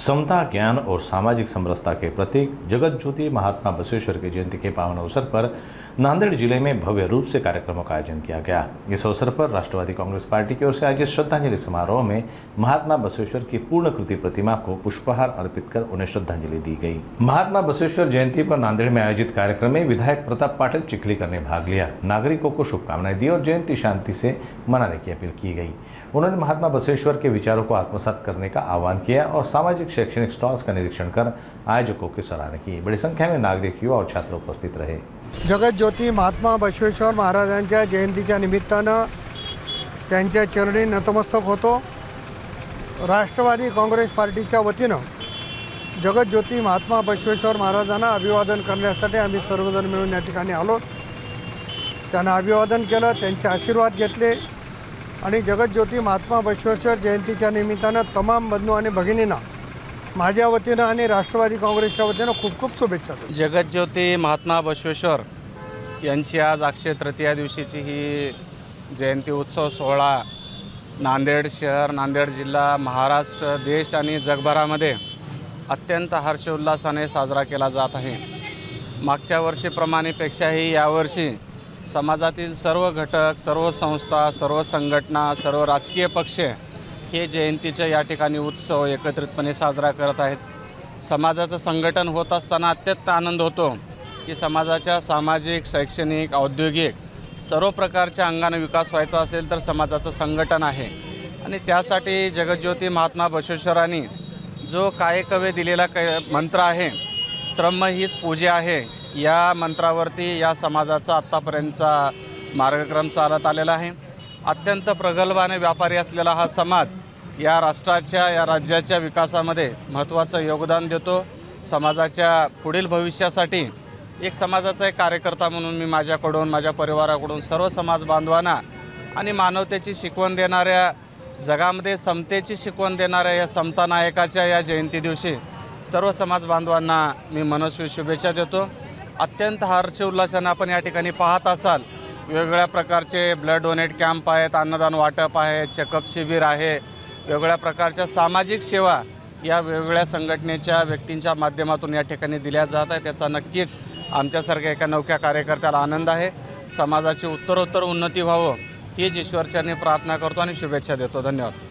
समता, ज्ञान और सामाजिक समरसता के प्रतीक जगत ज्योति महात्मा बसवेश्वर की जयंती के पावन अवसर पर नांदेड़ जिले में भव्य रूप से कार्यक्रमों का आयोजन किया गया। इस अवसर पर राष्ट्रवादी कांग्रेस पार्टी की ओर से आयोजित श्रद्धांजलि समारोह में महात्मा बसवेश्वर की पूर्णकृति प्रतिमा को पुष्पहार अर्पित कर उन्हें श्रद्धांजलि दी गई। महात्मा बसवेश्वर जयंती पर नांदेड़ में आयोजित कार्यक्रम में विधायक प्रताप पाटिल चिखलीकर ने भाग लिया। नागरिकों को शुभकामनाएं दी और जयंती शांति से मनाने की अपील की गई। उन्होंने महात्मा बसवेश्वर के विचारों को आत्मसात करने का आह्वान किया और सामाजिक शैक्षणिक स्टॉल्स का निरीक्षण कर आयोजकों की सराहना की। बड़ी संख्या में नागरिक, युवा और छात्र उपस्थित रहे। जगत ज्योती महात्मा बसवेश्वर महाराजांच्या जयंतीच्या निमित्तानं त्यांच्या चरणी नतमस्तक होतो। राष्ट्रवादी काँग्रेस पार्टीच्या वतीनं जगत ज्योती महात्मा बसवेश्वर महाराजांना अभिवादन करण्यासाठी आम्ही सर्वजण मिळून या ठिकाणी आलो। त्यांना अभिवादन केलं, त्यांचे आशीर्वाद घेतले आणि जगत ज्योती महात्मा बसवेश्वर जयंतीच्या निमित्तानं तमाम बंधू आणि भगिनींना माझ्या वतीनं आणि राष्ट्रवादी काँग्रेसच्या वतीनं खूप खूप शुभेच्छा। जगत ज्योती महात्मा बसवेश्वर यांची आज अक्षय तृतीया दिवशीची ही जयंती उत्सव सोहळा नांदेड शहर, नांदेड जिल्हा, महाराष्ट्र, देश आणि जगभरामध्ये अत्यंत हर्षोल्लासाने साजरा केला जात आहे। मागच्या वर्षीप्रमाणेपेक्षाही यावर्षी समाजातील सर्व घटक, सर्व संस्था, सर्व संघटना, सर्व राजकीय पक्ष हे जयंतीचे या ठिकाणी उत्सव एकत्रितपणे साजरा करत आहेत। समाजाचं संघटन होत असताना अत्यंत आनंद होतो की समाजाच्या सामाजिक, शैक्षणिक, औद्योगिक सर्व प्रकारच्या अंगाने विकास व्हायचा असेल तर समाजाचं संघटन आहे आणि त्यासाठी जगज्योती महात्मा बसवेश्वरांनी जो कायकवे दिलेला मंत्र आहे, श्रम हीच पूजा आहे, या मंत्रावरती या समाजाचा आत्तापर्यंतचा मार्गक्रम चालत आलेला आहे। अत्यंत प्रगल्भाने व्यापारी असलेला हा समाज या राष्ट्राच्या, या राज्याच्या विकासामध्ये महत्त्वाचं योगदान देतो। समाजाच्या पुढील भविष्यासाठी एक समाजाचा एक कार्यकर्ता म्हणून मी माझ्याकडून, माझ्या परिवाराकडून सर्व समाज बांधवांना आणि मानवतेची शिकवण देणाऱ्या, जगामध्ये समतेची शिकवण देणाऱ्या या समता नायकाच्या या जयंती दिवशी सर्व समाज बांधवांना मी मनस्वी शुभेच्छा देतो। अत्यंत हर्षोल्लासाने आपण या ठिकाणी पाहत असाल, वेगवेगळ्या प्रकारचे ब्लड डोनेट कॅम्प आहेत, अन्नदान वाटप आहे, चेकअप शिबिर आहे, वेगवेगळ्या प्रकारच्या सामाजिक सेवा या वेगवेगळ्या संघटनेच्या व्यक्तींच्या माध्यमातून या ठिकाणी दिल्या जात आहे। त्याचा नक्कीच आमच्यासारख्या एका नवख्या कार्यकर्त्याला आनंद आहे। समाजाची उत्तरोत्तर उन्नती व्हावं हीच ईश्वरचरणी प्रार्थना करतो आणि शुभेच्छा देतो। धन्यवाद।